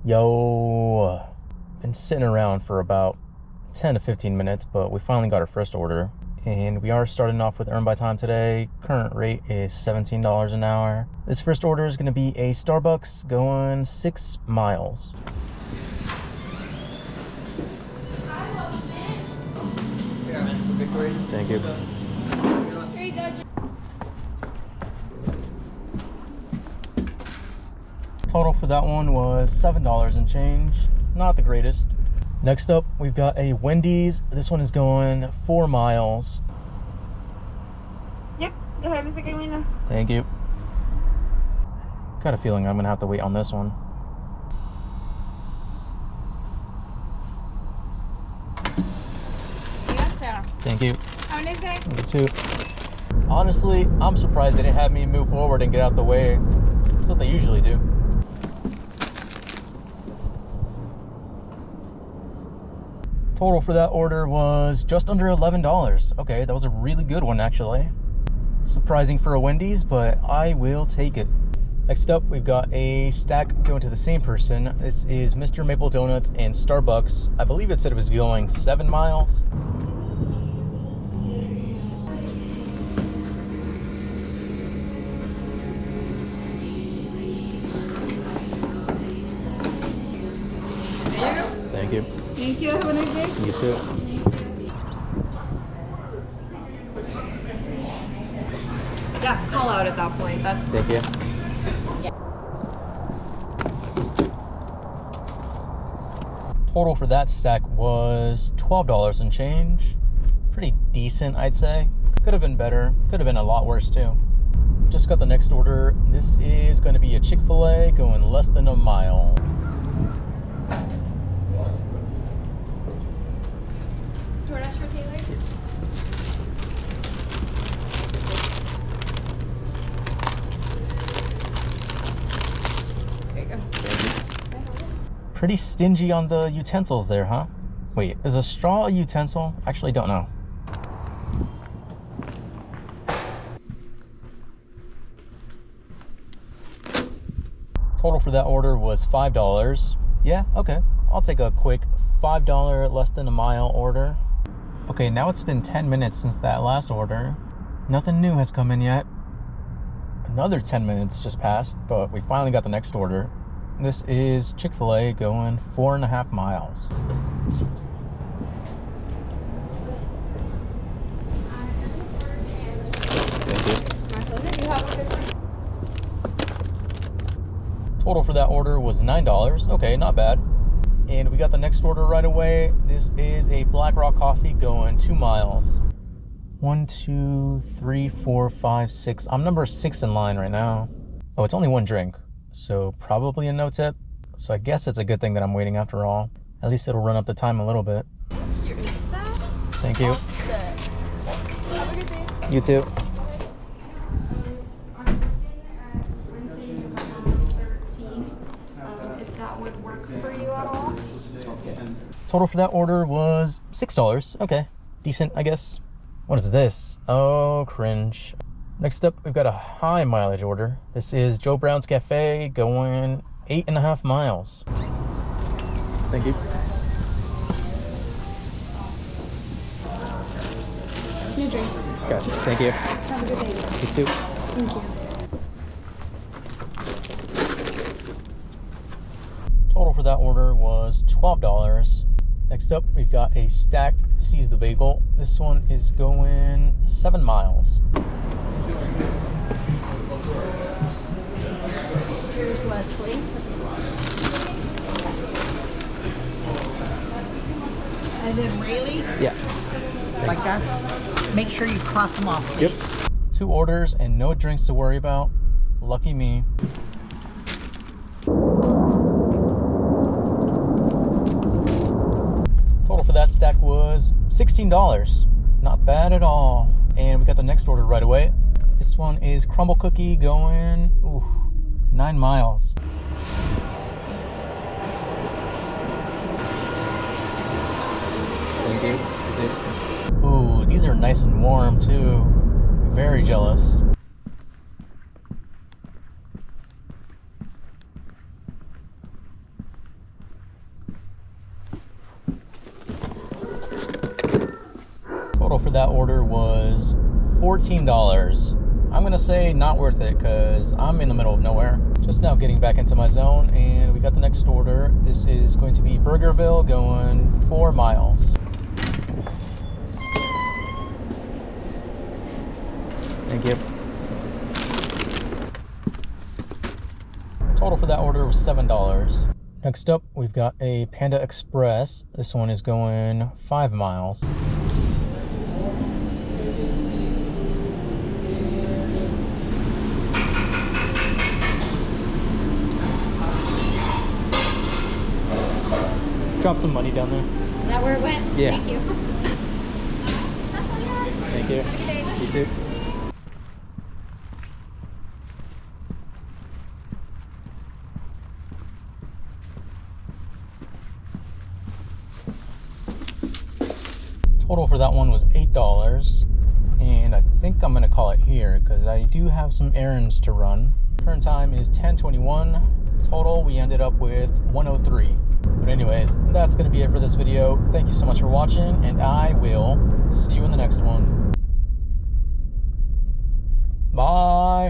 Yo, been sitting around for about 10 to 15 minutes, but we finally got our first order. And we are starting off with earn by time today. Current rate is $17 an hour. This first order is gonna be a Starbucks going 6 miles. Thank you. Here you go. Total for that one was $7 and change. Not the greatest. Next up, we've got a Wendy's. This one is going 4 miles. Yep, go ahead, Mr. Carolina. Thank you. Got a feeling I'm gonna have to wait on this one. Yes, sir. Thank you. Have a nice day. You too. Honestly, I'm surprised they didn't have me move forward and get out the way. That's what they usually do. Total for that order was just under $11. Okay, that was a really good one actually. Surprising for a Wendy's, but I will take it. Next up, we've got a stack going to the same person. This is Mr. Maple Donuts and Starbucks. I believe it said it was going 7 miles. There you go. Thank you. Thank you. Have a nice day. You too. Yeah, call out at that point. That's. Thank you. Yeah. Total for that stack was $12 and change. Pretty decent, I'd say. Could have been better. Could have been a lot worse too. Just got the next order. This is going to be a Chick-fil-A going less than a mile. DoorDash for Taylor? There you go. Pretty stingy on the utensils there, huh? Wait, is a straw a utensil? Actually, don't know. Total for that order was $5. Yeah, okay. I'll take a quick $5 less than a mile order. Okay, now it's been 10 minutes since that last order. Nothing new has come in yet. Another 10 minutes just passed, but we finally got the next order. This is Chick-fil-A going 4.5 miles. Thank you. You have a good one. Total for that order was $9. Okay, not bad. And we got the next order right away. This is a Black Rock coffee going 2 miles. 1, 2, 3, 4, 5, 6. I'm number 6 in line right now. Oh, it's only one drink, so probably a no tip. So I guess it's a good thing that I'm waiting after all. At least it'll run up the time a little bit. Here is that. Thank you. All set. Have a good day. You too. If that would work for you at all. Total for that order was $6. Okay, decent, I guess. What is this? Oh, cringe. Next up, we've got a high mileage order. This is Joe Brown's Cafe going 8.5 miles. Thank you. New drink. Gotcha. Thank you. Have a good day. You too. Thank you. Total for that order was $12. Next up, we've got a stacked Seize the Bagel. This one is going 7 miles. Here's Leslie. And then really, Yeah. like that, make sure you cross them off, Yep. please. 2 orders and no drinks to worry about. Lucky me. Total for that stack was $16. Not bad at all. And we got the next order right away. This one is Crumble Cookie going 9 miles. Thank you. Ooh, these are nice and warm too. Very jealous. for that order was $14. I'm gonna say not worth it because I'm in the middle of nowhere. Just now getting back into my zone, and we got the next order. This is going to be Burgerville, going 4 miles. Thank you. Total for that order was $7. Next up, we've got a Panda Express. This one is going 5 miles. Drop some money down there. Is that where it went? Yeah. Thank you. Thank you. You too. Total for that one was $8, and I think I'm gonna call it here because I do have some errands to run. Turn time is 10:21. Total, we ended up with 103. But anyways, that's gonna be it for this video. Thank you so much for watching, and I will see you in the next one. Bye.